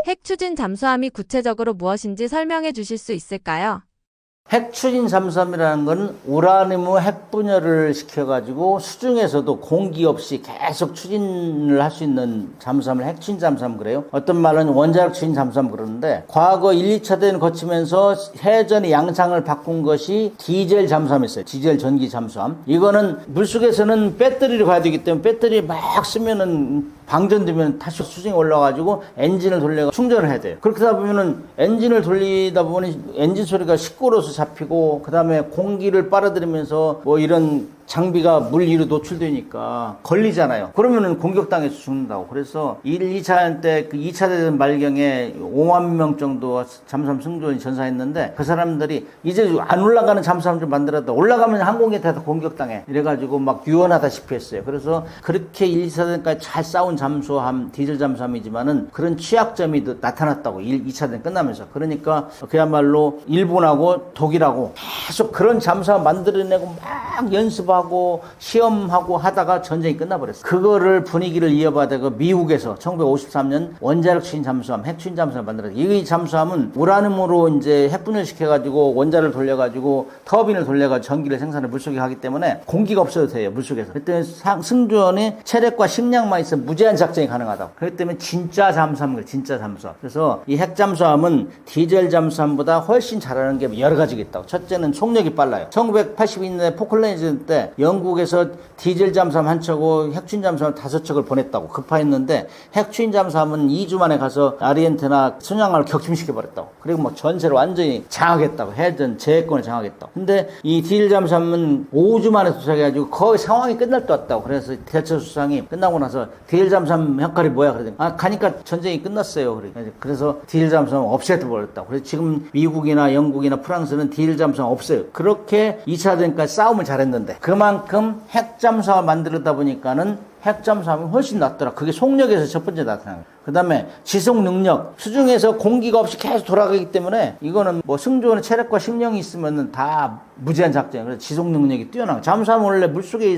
핵 추진 잠수함이 구체적으로 무엇인지 설명해 주실 수 있을까요? 핵 추진 잠수함이라는 건 우라늄의 핵 분열을 시켜가지고 수중에서도 공기 없이 계속 추진을 할 수 있는 잠수함을 핵 추진 잠수함 그래요. 어떤 말은 원자력 추진 잠수함 그러는데 과거 1, 2차 대전 거치면서 해전의 양상을 바꾼 것이 디젤 잠수함이었어요. 디젤 전기 잠수함. 이거는 물속에서는 배터리를 가야 되기 때문에 배터리 막 쓰면은 방전되면 다시 수중에 올라가지고 엔진을 돌려 충전을 해야 돼요. 그렇게 하다 보면은 엔진을 돌리다 보니 엔진 소리가 시끄러워서 잡히고 그 다음에 공기를 빨아들이면서 뭐 이런 장비가 물 위로 노출되니까 걸리잖아요. 그러면은 공격당해서 죽는다고. 그래서 1, 2차 때 그 2차 대전 말경에 5만 명 정도 잠수함 승조원이 전사했는데 그 사람들이 이제 안 올라가는 잠수함 좀 만들었다. 올라가면 항공기에 다 공격당해. 이래가지고 막 유언하다시피 했어요. 그래서 그렇게 1, 2차 대전까지 잘 싸운 잠수함, 디젤 잠수함이지만은 그런 취약점이 나타났다고. 1, 2차 대전 끝나면서. 그러니까 그야말로 일본하고 독일하고 계속 그런 잠수함 만들어내고 막 연습하고 시험하고 하다가 전쟁이 끝나버렸어요. 그거를 분위기를 이어받아서 미국에서 1953년 원자력 추진 잠수함, 핵 추진 잠수함 만들었어요. 이 잠수함은 우라늄으로 이제 핵분열 시켜가지고 원자를 돌려가지고 터빈을 돌려가지고 전기를 생산을 물속에 하기 때문에 공기가 없어도 돼요. 물속에서. 그때 승조원의 체력과 식량만 있으면 무제한 작전이 가능하다고. 그렇기 때문에 진짜 잠수함을 진짜 잠수함. 그래서 이 핵 잠수함은 디젤 잠수함보다 훨씬 잘하는 게 여러 가지가 있다고. 첫째는 속력이 빨라요. 1982년에 포클랜드 때 영국에서 디젤 잠수함 한 척하고 핵추진 잠수함 5척을 보냈다고. 급파했는데 핵추진 잠수함은 2주 만에 가서 아르헨티나 순양함을 격침시켜버렸다고. 그리고 뭐 전세를 완전히 장악했다고. 해전 제해권을 장악했다고. 근데 이 디젤 잠수함은 5주 만에 도착해가지고 거의 상황이 끝날 때 왔다고. 그래서 대처 수상이 끝나고 나서 디젤 잠수함 역할이 뭐야? 그랬더니 가니까 전쟁이 끝났어요. 그래서 디젤 잠수함 없애버렸다고. 그래서 지금 미국이나 영국이나 프랑스는 디젤 잠수함 없어요. 그렇게 2차 대전까지 싸움을 잘했는데 그만큼 핵 잠수함을 만들다 보니까는 핵 잠수함이 훨씬 낫더라. 그게 속력에서 첫 번째 나타나요. 그 다음에 지속 능력. 수중에서 공기가 없이 계속 돌아가기 때문에 이거는 뭐 승조원의 체력과 심령이 있으면은 다 무제한 작전이에요. 그래서 지속 능력이 뛰어나요. 잠수함은 원래 물속에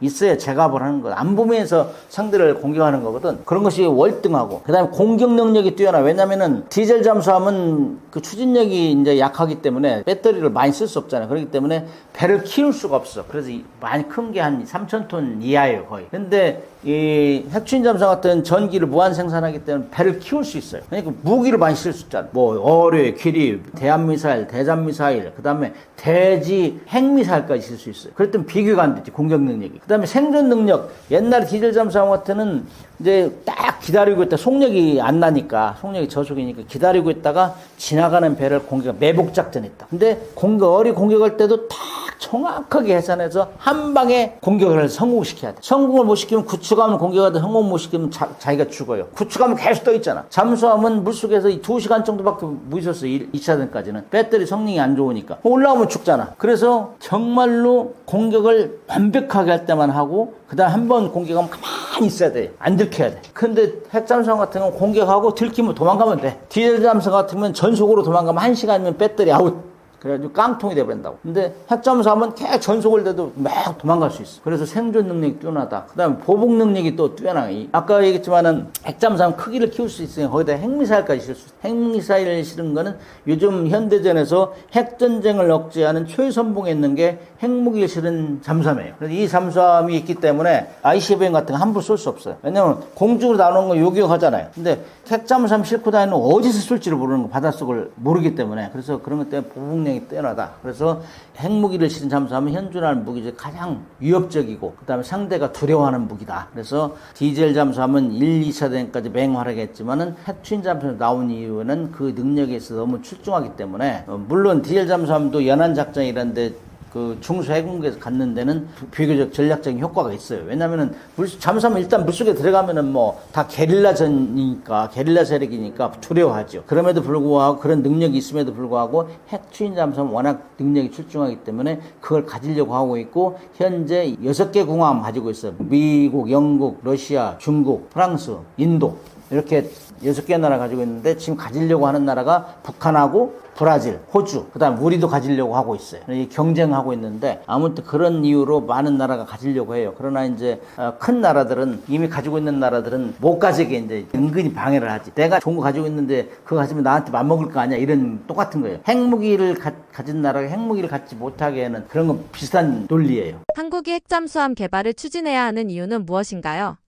있어야 제압을 하는 거예요. 안보면서 상대를 공격하는 거거든. 그런 것이 월등하고. 그 다음에 공격 능력이 뛰어나요. 왜냐면은 디젤 잠수함은 그 추진력이 이제 약하기 때문에 배터리를 많이 쓸 수 없잖아요. 그렇기 때문에 배를 키울 수가 없어. 그래서 많이 큰 게 한 3,000톤 이하예요, 거의. 근데 이 핵추진 잠수함 같은 전기를 무한 생산하기 때문에 배를 키울 수 있어요. 그러니까 무기를 많이 쓸 수 있잖아요. 뭐 어뢰, 기립, 대한미사일, 대잠미사일, 그 다음에 대지 핵미사일까지 쓸 수 있어요. 그랬더니 비교가 안 되지, 공격 능력이. 그 다음에 생존 능력. 옛날 디젤 잠수함 같은 이제 딱 기다리고 있다. 속력이 안 나니까, 속력이 저속이니까 기다리고 있다가 지나가는 배를 매복 작전했다. 근데 어리 공격할 때도 딱 정확하게 계산해서 한 방에 공격을 성공시켜야 돼. 성공을 못 시키면 구축함을 공격하다 성공 못 시키면 자기가 죽어요. 구축함은 계속 떠 있잖아. 잠수함은 물속에서 2시간 정도밖에 못 있었어. 2차 전까지는. 배터리 성능이 안 좋으니까. 올라오면 죽잖아. 그래서 정말로 공격을 완벽하게 할 때만 하고 그다음 한 번 공격하면 가만히 있어야 돼. 안 들켜야 돼. 근데 핵잠수함 같은 건 공격하고 들키면 도망가면 돼. 디젤 잠수함 같은 건 전속으로 도망가면 1시간이면 배터리 아웃. 그래가지고 깡통이 돼버린다고. 근데 핵잠수함은 계속 전속을 돼도 막 도망갈 수 있어. 그래서 생존 능력이 뛰어나다. 그 다음에 보복 능력이 또 뛰어나. 아까 얘기했지만은 핵잠수함 크기를 키울 수 있으니 거기다 핵미사일까지 실을 수 있어. 핵미사일을 실은 거는 요즘 현대전에서 핵전쟁을 억제하는 최선봉에 있는 게 핵무기를 실은 잠수함이에요. 그래서 이 잠수함이 있기 때문에 ICBM 같은 거 함부로 쏠 수 없어요. 왜냐면 공중으로 나오는 거 요격하잖아요. 근데 핵잠수함 싣고 다니는 어디서 쏠지를 모르는 거, 바닷속을 모르기 때문에. 그래서 그런 것 때문에 보복 능력이 뛰어나다. 그래서 핵무기를 실은 잠수함은 현존하는 무기 중에 가장 위협적이고 그다음에 상대가 두려워하는 무기다. 그래서 디젤 잠수함은 1, 2차 대전까지 맹활약했지만은 핵추진 잠수함 나온 이유는 그 능력에 있어서 너무 출중하기 때문에 물론 디젤 잠수함도 연안 작전이라는데 그 중수 해군국에서 갖는 데는 비교적 전략적인 효과가 있어요. 왜냐면은 잠수함은 일단 물속에 들어가면은 뭐 다 게릴라전이니까, 게릴라 세력이니까 두려워하죠. 그럼에도 불구하고 그런 능력이 있음에도 불구하고 핵추진 잠수함은 워낙 능력이 출중하기 때문에 그걸 가지려고 하고 있고 현재 6개 공항 가지고 있어요. 미국, 영국, 러시아, 중국, 프랑스, 인도. 이렇게 6개 나라 가지고 있는데 지금 가지려고 하는 나라가 북한하고 브라질, 호주, 그다음 우리도 가지려고 하고 있어요. 이 경쟁하고 있는데 아무튼 그런 이유로 많은 나라가 가지려고 해요. 그러나 이제 큰 나라들은 이미 가지고 있는 나라들은 못 가지게 이제 은근히 방해를 하지. 내가 좋은 거 가지고 있는데 그거 가지면 나한테 맞먹을 거 아니야? 이런 똑같은 거예요. 핵무기를 가진 나라가 핵무기를 갖지 못하게 하는 그런 건 비슷한 논리예요. 한국이 핵잠수함 개발을 추진해야 하는 이유는 무엇인가요?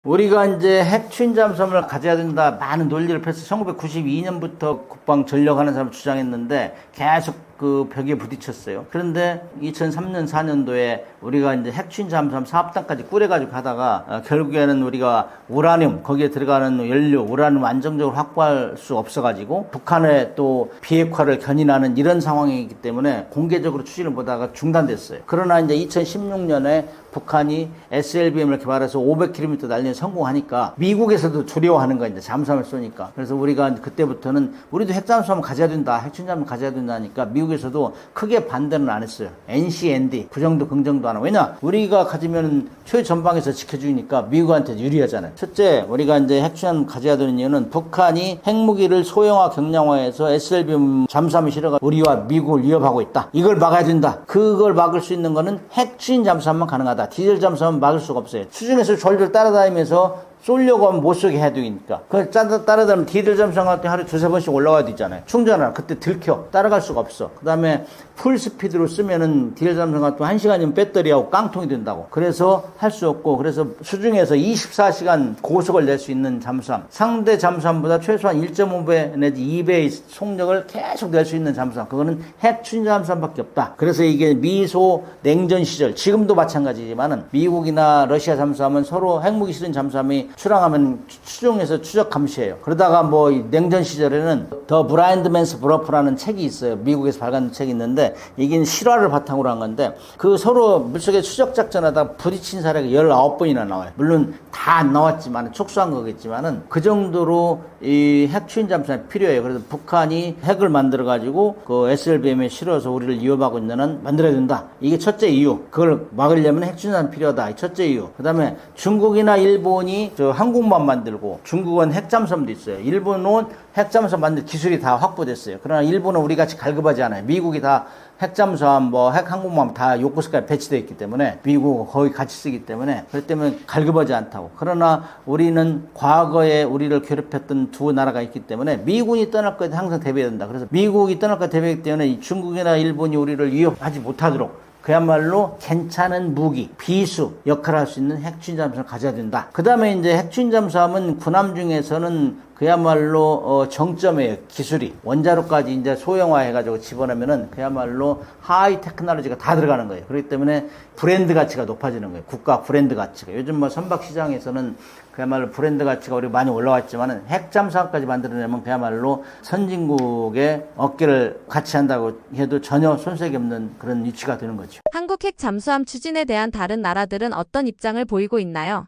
우리가 이제 핵 추진 잠수함을 가져야 된다 많은 논리를 펼쳐 1992년부터 국방 전력하는 사람 주장했는데 계속 그 벽에 부딪혔어요. 그런데 2003년 4년도에 우리가 이제 핵 추진 잠수함 사업단까지 꾸려가지고 가다가 결국에는 우리가 우라늄 거기에 들어가는 연료 우라늄 안정적으로 확보할 수 없어가지고 북한의 또 비핵화를 견인하는 이런 상황이기 때문에 공개적으로 추진을 보다가 중단됐어요. 그러나 이제 2016년에 북한이 SLBM을 개발해서 500km 날리는 성공하니까 미국에서도 두려워하는 거야. 이제 잠수함을 쏘니까. 그래서 우리가 그때부터는 우리도 핵잠수함을 가져야 된다. 핵추진잠을 가져야 된다니까 미국에서도 크게 반대는 안 했어요. NCND 부정도 긍정도 안 하고. 왜냐? 우리가 가지면 최전방에서 지켜주니까 미국한테 유리하잖아요. 첫째, 우리가 이제 핵추진잠 가져야 되는 이유는 북한이 핵무기를 소형화 경량화해서 SLBM 잠수함을 실어가 우리와 미국을 위협하고 있다. 이걸 막아야 된다. 그걸 막을 수 있는 거는 핵추진 잠수함만 가능하다. 디젤 잠수함은 막을 수가 없어요. 수중에서 졸졸 따라다니면서 쏠려고 하면 못 쏘게 해야 되니까. 그걸 따라다니면 디젤 잠수함 같은 하루에 2-3번씩 올라가야 되잖아요. 충전하라. 그때 들켜. 따라갈 수가 없어. 그 다음에 풀 스피드로 쓰면은 디젤 잠수함 같은 1시간이면 배터리하고 깡통이 된다고. 그래서 할 수 없고, 그래서 수중에서 24시간 고속을 낼 수 있는 잠수함. 상대 잠수함보다 최소한 1.5배 내지 2배의 속력을 계속 낼 수 있는 잠수함. 그거는 핵 추진 잠수함밖에 없다. 그래서 이게 미소 냉전 시절, 지금도 마찬가지지만은 미국이나 러시아 잠수함은 서로 핵무기 실은 잠수함이 출항하면 수중에서 추적 감시해요. 그러다가 뭐 냉전 시절에는 더 브라인드맨스 브러프라는 책이 있어요. 미국에서 발간된 책이 있는데 이게 실화를 바탕으로 한 건데 그 서로 물속에 추적 작전하다 부딪힌 사례가 19번이나 나와요. 물론 다 안 나왔지만 촉수한 거겠지만은 그 정도로 이 핵 추진 잠수함이 필요해요. 그래서 북한이 핵을 만들어 가지고 그 SLBM에 실어서 우리를 위협하고 있는 한 만들어야 된다. 이게 첫째 이유. 그걸 막으려면 핵 추진 잠수함이 필요하다. 이 첫째 이유. 그다음에 중국이나 일본이 항공모함 만들고 중국은 핵잠수함도 있어요. 일본은 핵잠수함 만들 기술이 다 확보됐어요. 그러나 일본은 우리 같이 갈급하지 않아요. 미국이 다 핵잠수함, 뭐 핵항공모함 다 요코스카에 배치되어 있기 때문에 미국은 거의 같이 쓰기 때문에 그렇기 때문에 갈급하지 않다고. 그러나 우리는 과거에 우리를 괴롭혔던 두 나라가 있기 때문에 미군이 떠날 거에 항상 대비해야 된다. 그래서 미국이 떠날 거에 대비하기 때문에 중국이나 일본이 우리를 위협하지 못하도록 그야말로 괜찮은 무기, 비수 역할을 할 수 있는 핵추진 잠수함을 가져야 된다. 그 다음에 이제 핵추진 잠수함은 군함 중에서는 그야말로 정점이에요. 기술이 원자로까지 이제 소형화해가지고 집어넣으면은 그야말로 하이 테크놀로지가 다 들어가는 거예요. 그렇기 때문에 브랜드 가치가 높아지는 거예요. 국가 브랜드 가치가. 요즘 뭐 선박 시장에서는 그야말로 브랜드 가치가 우리 많이 올라왔지만은 핵잠수함까지 만들어내면 그야말로 선진국의 어깨를 같이 한다고 해도 전혀 손색이 없는 그런 위치가 되는 거죠. 한국 핵 잠수함 추진에 대한 다른 나라들은 어떤 입장을 보이고 있나요?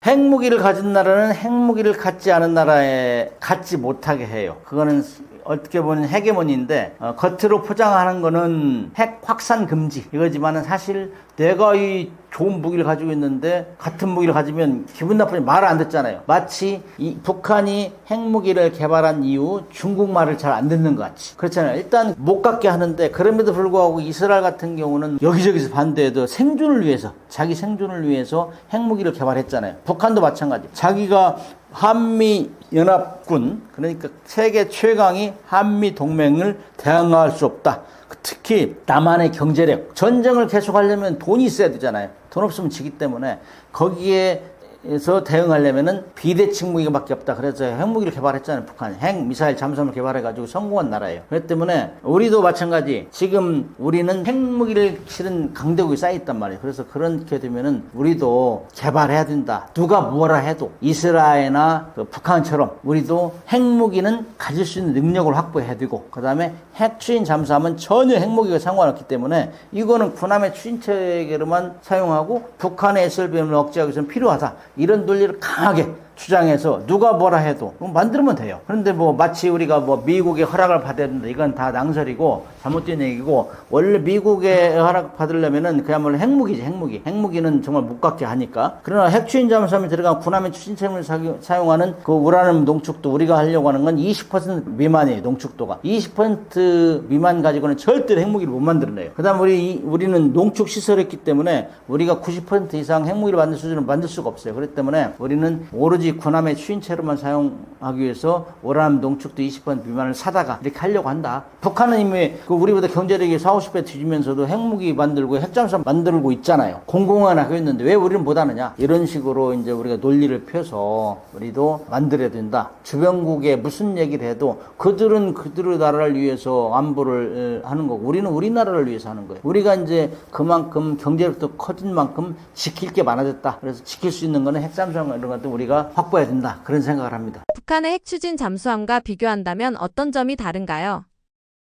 핵무기를 가진 나라는 핵무기를 갖지 않은 나라에 갖지 못하게 해요. 그거는 어떻게 보면 헤게모니인데 겉으로 포장하는 거는 핵 확산 금지 이거지만은 사실 내가 이 좋은 무기를 가지고 있는데 같은 무기를 가지면 기분 나쁘니 말을 안 듣잖아요. 마치 이 북한이 핵무기를 개발한 이후 중국 말을 잘 안 듣는 것 같이 그렇잖아요. 일단 못 갖게 하는데 그럼에도 불구하고 이스라엘 같은 경우는 여기저기서 반대해도 생존을 위해서 자기 생존을 위해서 핵무기를 개발했잖아요. 북한도 마찬가지. 자기가 한미 연합군 그러니까 세계 최강이 한미 동맹을 대항할 수 없다. 특히 남한의 경제력 전쟁을 계속하려면 돈이 있어야 되잖아요. 돈 없으면 지기 때문에 거기에서 대응하려면은 비대칭 무기가밖에 없다. 그래서 핵무기를 개발했잖아요. 북한이 핵 미사일 잠수함을 개발해가지고 성공한 나라예요. 그렇기 때문에 우리도 마찬가지. 지금 우리는 핵무기를 실은 강대국이 쌓여 있단 말이에요. 그래서 그렇게 되면은 우리도 개발해야 된다. 누가 뭐라 해도 이스라엘이나 북한처럼 우리도 핵무기는 가질 수 있는 능력을 확보해야 되고 그 다음에 핵 추진 잠수함은 전혀 핵무기가 상관없기 때문에 이거는 군함의 추진 체계로만 사용하고 북한의 SLBM을 억제하기 위해서는 필요하다. 이런 논리를 강하게 주장해서 누가 뭐라 해도 만들면 돼요. 그런데 뭐 마치 우리가 뭐 미국의 허락을 받아야 된다, 이건 다 낭설이고 잘못된 얘기고, 원래 미국의 허락 받으려면은 그야말로 핵무기지, 핵무기. 핵무기는 정말 못 갖게 하니까. 그러나 핵추진 잠수함이 들어간 군함의 추진체를 사용하는 그 우라늄 농축도 우리가 하려고 하는 건 20% 미만이에요. 농축도가 20% 미만 가지고는 절대로 핵무기를 못 만들어내요. 그다음 우리는 농축 시설했기 때문에 우리가 90% 이상 핵무기를 만들 수준을 만들 수가 없어요. 그렇기 때문에 우리는 오로지 군함의 추진체로만 사용하기 위해서 우라늄 농축도 20% 미만을 사다가 이렇게 하려고 한다. 북한은 이미 그 우리보다 경제력이 40, 50배 뒤지면서도 핵무기 만들고 핵잠수함 만들고 있잖아요. 공공연하게 하고 있는데 왜 우리는 못하느냐? 이런 식으로 이제 우리가 논리를 펴서 우리도 만들어야 된다. 주변국에 무슨 얘기를 해도 그들은 그들의 나라를 위해서 안보를 하는 거고, 우리는 우리나라를 위해서 하는 거예요. 우리가 이제 그만큼 경제력도 커진 만큼 지킬 게 많아졌다. 그래서 지킬 수 있는 거는 핵잠수함 이런 것도 우리가 확보해야 된다. 그런 생각을 합니다. 북한의 핵추진 잠수함과 비교한다면 어떤 점이 다른가요?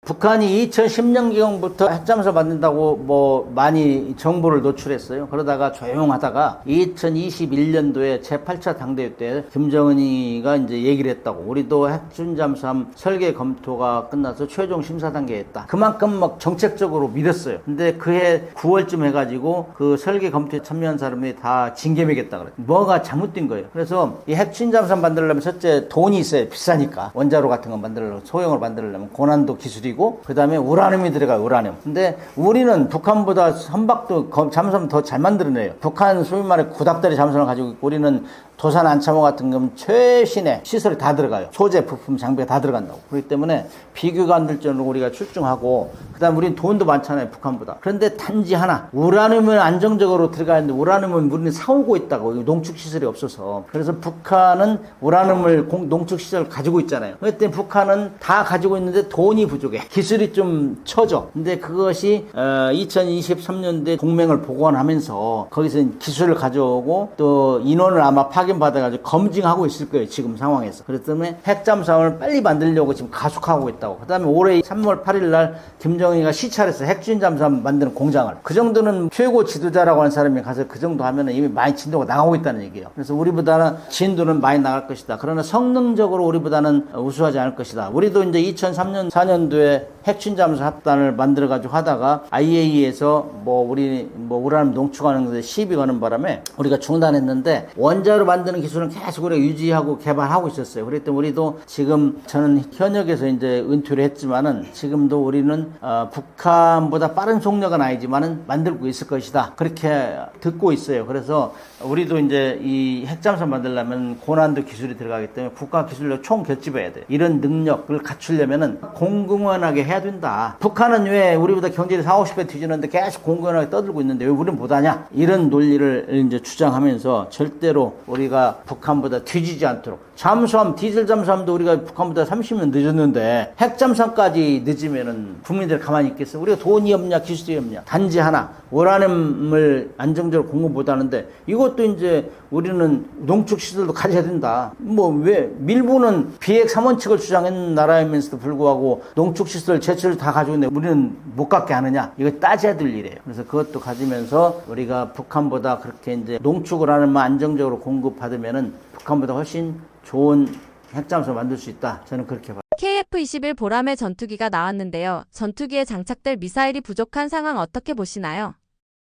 북한이 2010년경부터 핵잠수함 만든다고 뭐 많이 정보를 노출했어요. 그러다가 조용하다가 2021년도에 제8차 당대회 때 김정은이가 이제 얘기를 했다고. 우리도 핵추진 잠수함 설계 검토가 끝나서 최종 심사 단계에 했다. 그만큼 막 정책적으로 믿었어요. 근데 그해 9월쯤 해가지고 그 설계 검토에 참여한 사람이 다 징계 매겠다 그래. 뭐가 잘못된 거예요. 그래서 이 핵추진 잠수함 만들려면 첫째 돈이 있어요. 비싸니까. 원자로 같은 거 만들려면, 소형을 만들려면 고난도 기술이고, 그 다음에 우라늄이 들어가요. 우라늄. 근데 우리는 북한보다 선박도 잠수함 더 잘 만들어내요. 북한 소위 말해 구닥다리 잠수함을 가지고 있고, 우리는 도산 안참호 같은 경우는 최신의 시설이 다 들어가요. 소재, 부품, 장비가 다 들어간다고. 그렇기 때문에 비교가 안 될 정도로 우리가 출중하고, 그 다음에 우리는 돈도 많잖아요. 북한보다. 그런데 단지 하나, 우라늄은 안정적으로 들어가는데 우라늄은 우리는 사오고 있다고. 농축시설이 없어서. 그래서 북한은 우라늄을 농축시설을 가지고 있잖아요. 그렇기 때문에 북한은 다 가지고 있는데 돈이 부족해. 기술이 좀 처져. 근데 그것이 2023년도에 동맹을 복원하면서 거기서 기술을 가져오고 또 인원을 아마 파견받아가지고 검증하고 있을 거예요. 지금 상황에서. 그렇기 때문에 핵잠수함을 빨리 만들려고 지금 가속하고 있다고. 그 다음에 올해 3월 8일 날 김정은이가 시찰해서 핵추진 잠수함 만드는 공장을. 그 정도는 최고 지도자라고 하는 사람이 가서 그 정도 하면 이미 많이 진도가 나가고 있다는 얘기예요. 그래서 우리보다는 진도는 많이 나갈 것이다. 그러나 성능적으로 우리보다는 우수하지 않을 것이다. 우리도 이제 2003년, 4년도에 핵추진 잠수함 합단을 만들어가지고 하다가 IAEA에서 우리 우라늄 농축하는 것에 시비 거는 바람에 우리가 중단했는데, 원자로 만드는 기술은 계속 우리가 유지하고 개발하고 있었어요. 그렇기 때문에 우리도 지금, 저는 현역에서 이제 은퇴를 했지만은 지금도 우리는 북한보다 빠른 속력은 아니지만은 만들고 있을 것이다. 그렇게 듣고 있어요. 그래서 우리도 이제 이 핵잠수함 만들려면 고난도 기술이 들어가기 때문에 국가 기술력 총 결집해야 돼요. 이런 능력을 갖추려면은 공공연하게 해야 된다. 북한은 왜 우리보다 경제력이 40, 50배 뒤지는데 계속 공공연하게 떠들고 있는데 왜 우리는 못하냐? 이런 논리를 이제 주장하면서 절대로 우리가 북한보다 뒤지지 않도록. 잠수함, 디젤 잠수함도 우리가 북한보다 30년 늦었는데 핵잠수함까지 늦으면은 국민들 가만히 있겠어? 우리가 돈이 없냐, 기술이 없냐? 단지 하나, 우라늄을 안정적으로 공급 못하는데 이것도 이제 우리는 농축 시설도 가져야 된다. 왜 밀부는 비핵 3원칙을 주장했는 나라이면서도 불구하고 농축 시설 제철을 다 가지고 있는데 우리는 못 갖게 하느냐? 이거 따져야 될 일이에요. 그래서 그것도 가지면서 우리가 북한보다 그렇게 이제 농축을 하는 안정적으로 공급받으면은 북한보다 훨씬 좋은 핵잠수함 만들 수 있다. 저는 그렇게 봐요. KF-21 보람의 전투기가 나왔는데요. 전투기에 장착될 미사일이 부족한 상황 어떻게 보시나요?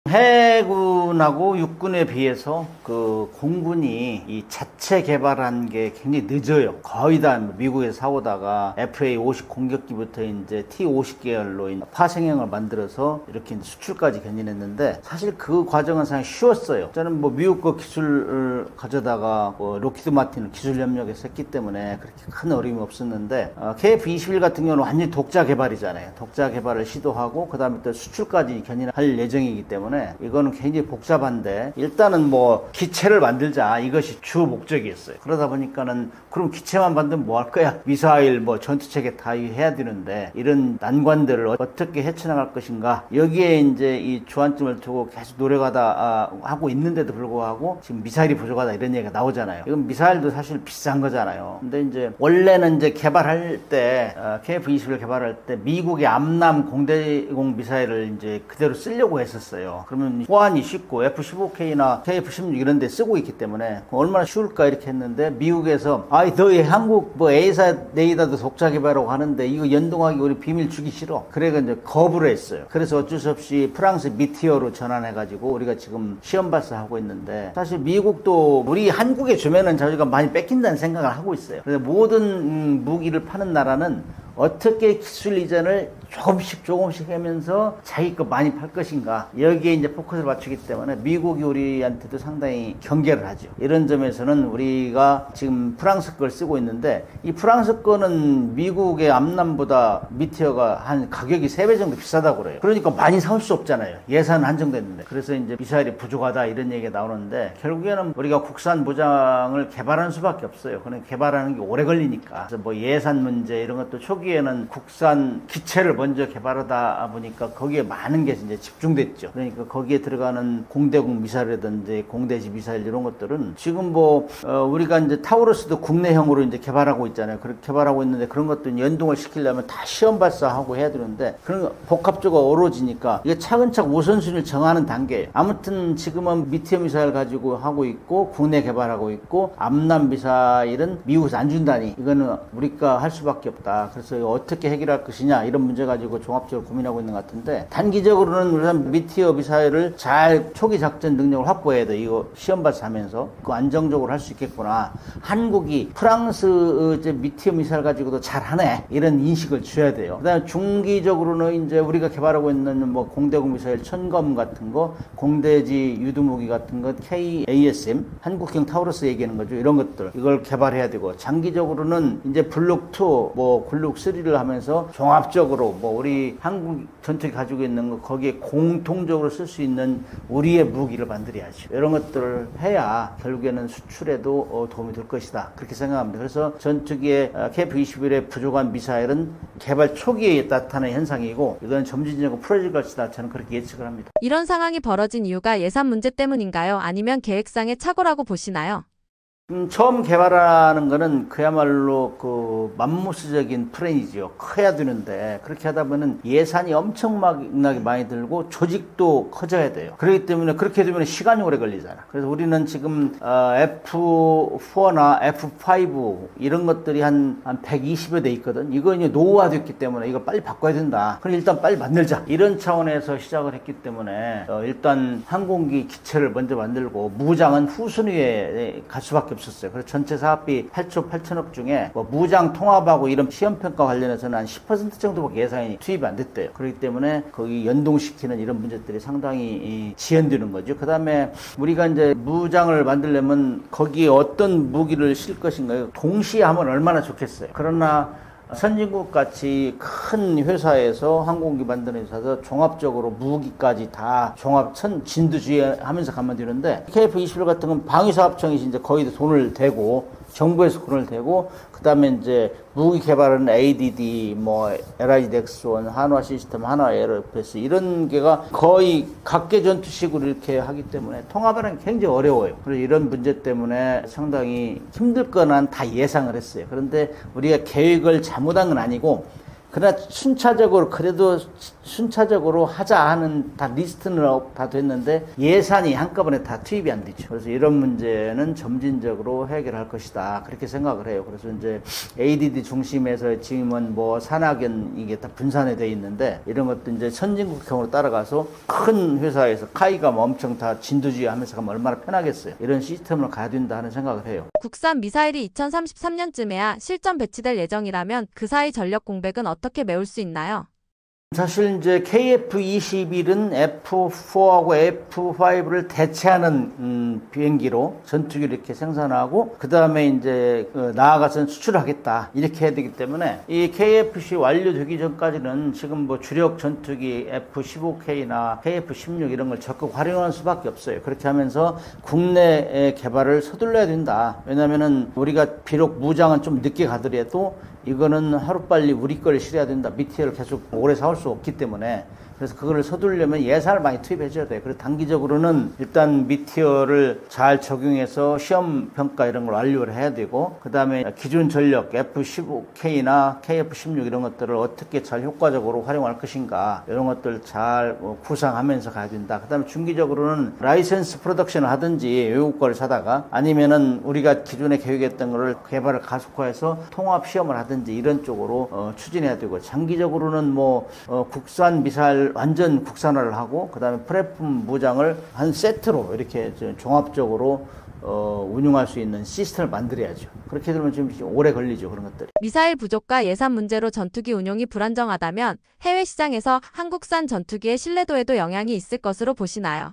해군하고 육군에 비해서 그 공군이 이 자체 개발한 게 굉장히 늦어요. 거의 다 미국에서 사오다가 FA-50 공격기부터 이제 T-50 계열로 파생형을 만들어서 이렇게 수출까지 견인했는데, 사실 그 과정은 상당히 쉬웠어요. 저는 미국 거 기술을 가져다가 로키드 마틴을 기술 협력해서 했기 때문에 그렇게 큰 어려움이 없었는데, KF-21 같은 경우는 완전히 독자 개발이잖아요. 독자 개발을 시도하고 그 다음에 또 수출까지 견인할 예정이기 때문에 이거는 굉장히 복잡한데, 일단은 기체를 만들자, 이것이 주 목적이었어요. 그러다 보니까는 그럼 기체만 만들면 뭐 할 거야? 미사일, 전투체계 다 해야 되는데 이런 난관들을 어떻게 헤쳐나갈 것인가? 여기에 이제 이 주안점을 두고 계속 노력하다 하고 있는데도 불구하고 지금 미사일이 부족하다 이런 얘기가 나오잖아요. 이건 미사일도 사실 비싼 거잖아요. 근데 이제 원래는 이제 개발할 때 KF-21을 개발할 때 미국의 암남 공대공 미사일을 이제 그대로 쓰려고 했었어요. 거예요. 그러면 호환이 쉽고 F-15K나 KF-16 이런 데 쓰고 있기 때문에 얼마나 쉬울까 이렇게 했는데 미국에서 너희 한국 뭐 A사 레이더도 독자 개발하고 하는데 이거 연동하기 우리 비밀 주기 싫어. 그래가 이제 거부를 했어요. 그래서 어쩔 수 없이 프랑스 미티어로 전환해가지고 우리가 지금 시험 발사하고 있는데 사실 미국도 우리 한국에 주면은 저희가 많이 뺏긴다는 생각을 하고 있어요. 그래서 모든 무기를 파는 나라는 어떻게 기술 이전을 조금씩 하면서 자기 거 많이 팔 것인가 여기에 이제 포커스를 맞추기 때문에 미국이 우리한테도 상당히 경계를 하죠. 이런 점에서는 우리가 지금 프랑스 걸 쓰고 있는데 이 프랑스 거는 미국의 암남보다 미티어가 한 가격이 3배 정도 비싸다고 그래요. 그러니까 많이 사올 수 없잖아요. 예산은 한정됐는데. 그래서 이제 미사일이 부족하다 이런 얘기가 나오는데 결국에는 우리가 국산 무장을 개발하는 수밖에 없어요. 그러니까 개발하는 게 오래 걸리니까. 그래서 뭐 예산 문제 이런 것도 초기에는 국산 기체를 먼저 개발하다 보니까 거기에 많은 게 이제 집중됐죠. 그러니까 거기에 들어가는 공대공 미사일이라든지 공대지 미사일 이런 것들은 지금 뭐 우리가 이제 타우러스도 국내형으로 이제 개발하고 있잖아요. 그렇게 개발하고 있는데 그런 것도 연동을 시키려면 다 시험 발사하고 해야 되는데 그런 복합적으로 어우러지니까 이게 차근차근 우선순위를 정하는 단계예요. 아무튼 지금은 미티어 미사일 가지고 하고 있고 국내 개발하고 있고 암남 미사일은 미국에서 안 준다니 이거는 우리가 할 수밖에 없다. 그래서 어떻게 해결할 것이냐 이런 문제 가지고 종합적으로 고민하고 있는 것 같은데 단기적으로는 우선 미티어 미사일을 잘 초기 작전 능력을 확보해야 돼. 이거 시험 발사하면서 그 안정적으로 할 수 있겠구나. 한국이 프랑스 미티어 미사일 가지고도 잘하네 이런 인식을 줘야 돼요. 그다음에 중기적으로는 이제 우리가 개발하고 있는 뭐 공대공 미사일 천검 같은 거, 공대지 유도무기 같은 거, KASM 한국형 타우러스 얘기하는 거죠. 이런 것들 이걸 개발해야 되고 장기적으로는 이제 블록 2, 뭐 블록 3를 하면서 종합적으로 뭐 우리 한국 전투기 가지고 있는 거 거기에 공통적으로 쓸 수 있는 우리의 무기를 만들어야죠. 이런 것들을 해야 결국에는 수출에도 도움이 될 것이다. 그렇게 생각합니다. 그래서 전투기의 KF-21의 부족한 미사일은 개발 초기에 나타나는 현상이고 이건 점진적으로 풀어질 것이다. 저는 그렇게 예측을 합니다. 이런 상황이 벌어진 이유가 예산 문제 때문인가요? 아니면 계획상의 착오라고 보시나요? 처음 개발하는 거는 그야말로 그 맘모스적인 플랜이지요. 커야 되는데 그렇게 하다 보면 예산이 엄청나게 많이 들고 조직도 커져야 돼요. 그렇기 때문에 그렇게 되면 시간이 오래 걸리잖아. 그래서 우리는 지금 F4나 F5 이런 것들이 한 120여 대 있거든. 이거 이제 노후화됐기 때문에 이거 빨리 바꿔야 된다. 그럼 일단 빨리 만들자. 이런 차원에서 시작을 했기 때문에 일단 항공기 기체를 먼저 만들고 무장은 후순위에 갈 수밖에 없었어요. 그래서 전체 사업비 8조 8천억 중에 뭐 무장 통합하고 이런 시험평가 관련해서는 한 10% 정도밖에 예산이 투입이 안 됐대요. 그렇기 때문에 거기 연동시키는 이런 문제들이 상당히 지연되는 거죠. 그 다음에 우리가 이제 무장을 만들려면 거기에 어떤 무기를 실 것인가요? 동시에 하면 얼마나 좋겠어요. 그러나 선진국 같이 큰 회사에서 항공기 만드는 회사에서 종합적으로 무기까지 다 종합 진두지휘 하면서 가면 되는데 KF-21 같은 건 방위사업청이 이제 거의 돈을 대고 정부에서 돈을 대고 그다음에 이제 무기 개발은 ADD, 뭐 LIG 넥스원, 한화 시스템, 한화 에어로스페이스 이런 게가 거의 각계 전투식으로 이렇게 하기 때문에 통합하는 게 굉장히 어려워요. 그래서 이런 문제 때문에 상당히 힘들 거는 다 예상을 했어요. 그런데 우리가 계획을 잘못한 건 아니고 그러나 순차적으로 그래도 순차적으로 하자 하는 다 리스트는 다 됐는데 예산이 한꺼번에 다 투입이 안 되죠. 그래서 이런 문제는 점진적으로 해결할 것이다. 그렇게 생각을 해요. 그래서 이제 ADD 중심에서 지금은 뭐 산학연 이게 다 분산이 돼 있는데 이런 것도 이제 선진국형으로 따라가서 큰 회사에서 카이가 뭐 엄청 다 진두지휘 하면서 가면 얼마나 편하겠어요. 이런 시스템으로 가야 된다 하는 생각을 해요. 국산 미사일이 2033년쯤에야 실전 배치될 예정이라면 그 사이 전력 공백은 어떻게 메울 수 있나요? 사실 이제 KF-21은 F4하고 F5를 대체하는 비행기로 전투기를 이렇게 생산하고 그 다음에 이제 나아가서는 수출하겠다 이렇게 해야 되기 때문에 이 KF-10 완료되기 전까지는 지금 뭐 주력 전투기 F-15K나 KF-16 이런 걸 적극 활용하는 수밖에 없어요. 그렇게 하면서 국내 개발을 서둘러야 된다. 왜냐면은 우리가 비록 무장은 좀 늦게 가더라도 이거는 하루빨리 우리 걸 실어야 된다. 미티어를 계속 오래 사올 수 없기 때문에 그래서 그거를 서두르려면 예산을 많이 투입해 줘야 돼요. 그래서 단기적으로는 일단 미티어를 잘 적용해서 시험 평가 이런 걸 완료를 해야 되고, 그 다음에 기존 전력 F15K나 KF16 이런 것들을 어떻게 잘 효과적으로 활용할 것인가, 이런 것들 잘 구상하면서 가야 된다. 그 다음에 중기적으로는 라이센스 프로덕션을 하든지 외국 거를 사다가, 아니면은 우리가 기존에 계획했던 거를 개발을 가속화해서 통합 시험을 하든지 이런 쪽으로 추진해야 되고, 장기적으로는 국산 미사일 완전 국산화를 하고, 그 다음에 플랫폼 무장을 한 세트로 이렇게 종합적으로 운용할 수 있는 시스템을 만들어야죠. 그렇게 되면 좀 오래 걸리죠, 그런 것들이. 미사일 부족과 예산 문제로 전투기 운용이 불안정하다면 해외 시장에서 한국산 전투기의 신뢰도에도 영향이 있을 것으로 보시나요?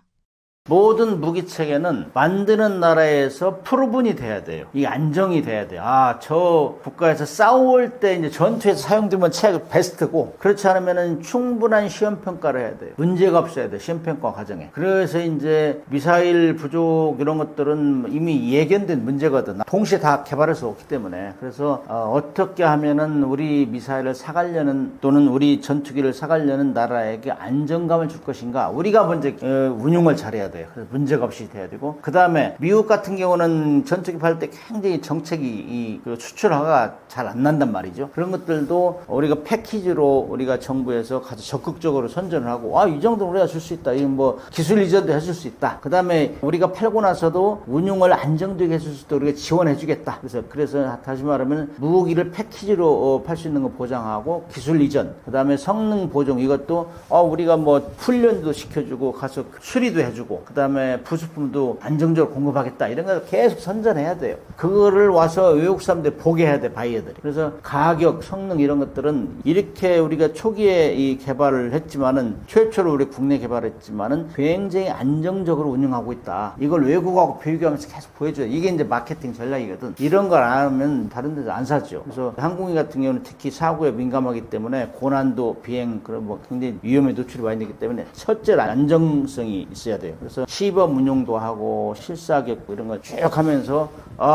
모든 무기 체계는 만드는 나라에서 프로분이 돼야 돼요. 이게 안정이 돼야 돼요. 저 국가에서 싸울 때 이제 전투에서 사용되면 베스트고, 그렇지 않으면은 충분한 시험 평가를 해야 돼요. 문제가 없어야 돼요, 시험 평가 과정에. 그래서 이제 미사일 부족 이런 것들은 이미 예견된 문제거든. 동시에 다 개발할 수 없기 때문에. 그래서 어떻게 하면은 우리 미사일을 사가려는, 또는 우리 전투기를 사가려는 나라에게 안정감을 줄 것인가, 우리가 먼저 운용을 잘해야 돼요. 그래서 문제가 없이 돼야 되고, 그 다음에 미국 같은 경우는 전투기 팔 때 굉장히 정책이 수출화가 잘 안 난단 말이죠. 그런 것들도 우리가 패키지로 우리가 정부에서 가서 적극적으로 선전을 하고, 이 정도는 우리가 줄 수 있다, 이건 기술 이전도 해줄 수 있다, 그 다음에 우리가 팔고 나서도 운용을 안정되게 해줄 수 있도록 우리가 지원해 주겠다. 그래서 다시 말하면 무기를 패키지로 팔 수 있는 거 보장하고, 기술 이전, 그 다음에 성능 보정, 이것도 우리가 훈련도 시켜주고 가서 수리도 해주고, 그 다음에 부수품도 안정적으로 공급하겠다, 이런 걸 계속 선전해야 돼요. 그거를 와서 외국 사람들 보게 해야 돼, 바이어들이. 그래서 가격, 성능 이런 것들은 이렇게 우리가 초기에 이 개발을 했지만은, 최초로 우리 국내 개발했지만은 굉장히 안정적으로 운영하고 있다, 이걸 외국하고 비교하면서 계속 보여줘요. 이게 이제 마케팅 전략이거든. 이런 걸 안 하면 다른 데서 안 사죠. 그래서 항공기 같은 경우는 특히 사고에 민감하기 때문에 고난도 비행, 그런 굉장히 위험에 노출이 많이 되기 때문에 첫째로 안정성이 있어야 돼요. 그래서 시범 운용도 하고 실사격고 이런 걸 쭉 하면서,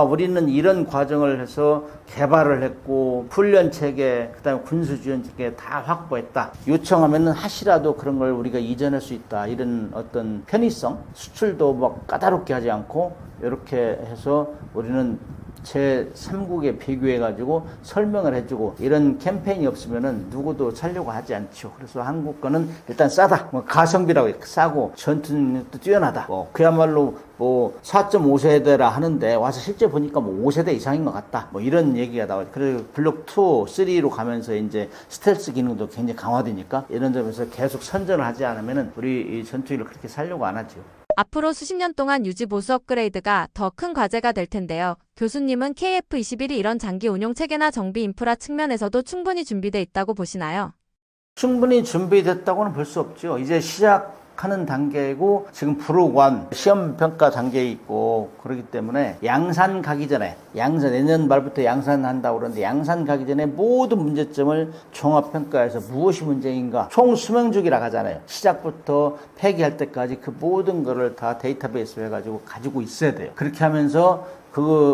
우리는 이런 과정을 해서 개발을 했고, 훈련 체계, 그 다음에 군수 지원 체계 다 확보했다, 요청하면은 하시라도 그런 걸 우리가 이전할 수 있다, 이런 어떤 편의성, 수출도 까다롭게 하지 않고 이렇게 해서 우리는 제3국에 비교해가지고 설명을 해주고, 이런 캠페인이 없으면은 누구도 살려고 하지 않죠. 그래서 한국 거는 일단 싸다, 가성비라고 싸고 전투력도 뛰어나다, 그야말로 4.5세대라 하는데 와서 실제 보니까 5세대 이상인 것 같다, 이런 얘기가 나와요. 그래서 블록 2, 3로 가면서 이제 스텔스 기능도 굉장히 강화되니까, 이런 점에서 계속 선전을 하지 않으면은 우리 이 전투기를 그렇게 살려고 안 하죠. 앞으로 수십 년 동안 유지 보수 업그레이드가 더 큰 과제가 될 텐데요. 교수님은 KF-21이 이런 장기 운용 체계나 정비 인프라 측면에서도 충분히 준비돼 있다고 보시나요? 충분히 준비됐다고는 볼 수 없죠. 이제 시작하는 단계이고, 지금 블록 1 시험 평가 단계에 있고, 그렇기 때문에 양산 가기 전에, 내년 말부터 양산한다고 그러는데, 양산 가기 전에 모든 문제점을 종합 평가해서 무엇이 문제인가, 총 수명주기라고 하잖아요. 시작부터 폐기할 때까지 그 모든 거를 다 데이터베이스로 해가지고 가지고 있어야 돼요. 그렇게 하면서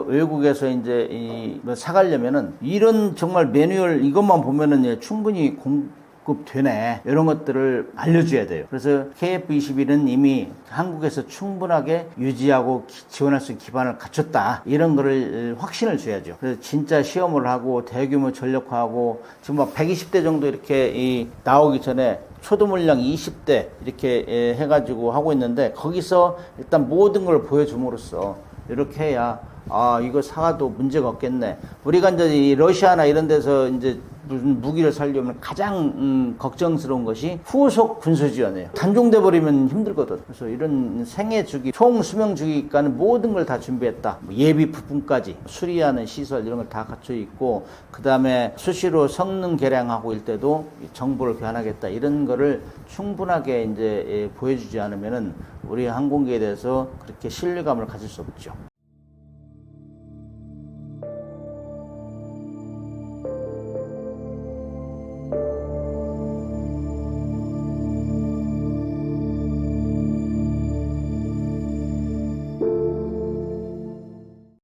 외국에서 이제 사가려면은 이런 정말 매뉴얼 이것만 보면은 충분히 되네, 이런 것들을 알려줘야 돼요. 그래서 KF-21은 이미 한국에서 충분하게 유지하고 지원할 수 있는 기반을 갖췄다, 이런 거를 확신을 줘야죠. 그래서 진짜 시험을 하고 대규모 전력화하고, 지금 120대 정도 이렇게 나오기 전에 초도 물량 20대 이렇게 해가지고 하고 있는데, 거기서 일단 모든 걸 보여줌으로써 이렇게 해야 이거 사가도 문제가 없겠네. 우리가 이제 이 러시아나 이런 데서 이제 무슨 무기를 살려면 가장 걱정스러운 것이 후속 군수 지원이에요. 단종돼 버리면 힘들거든. 그래서 이런 생애 주기, 총 수명 주기까지는 모든 걸 다 준비했다. 예비 부품까지 수리하는 시설 이런 걸 다 갖춰 있고, 그 다음에 수시로 성능 개량하고 일 때도 정보를 교환하겠다, 이런 거를 충분하게 이제 보여주지 않으면은 우리 항공기에 대해서 그렇게 신뢰감을 가질 수 없죠.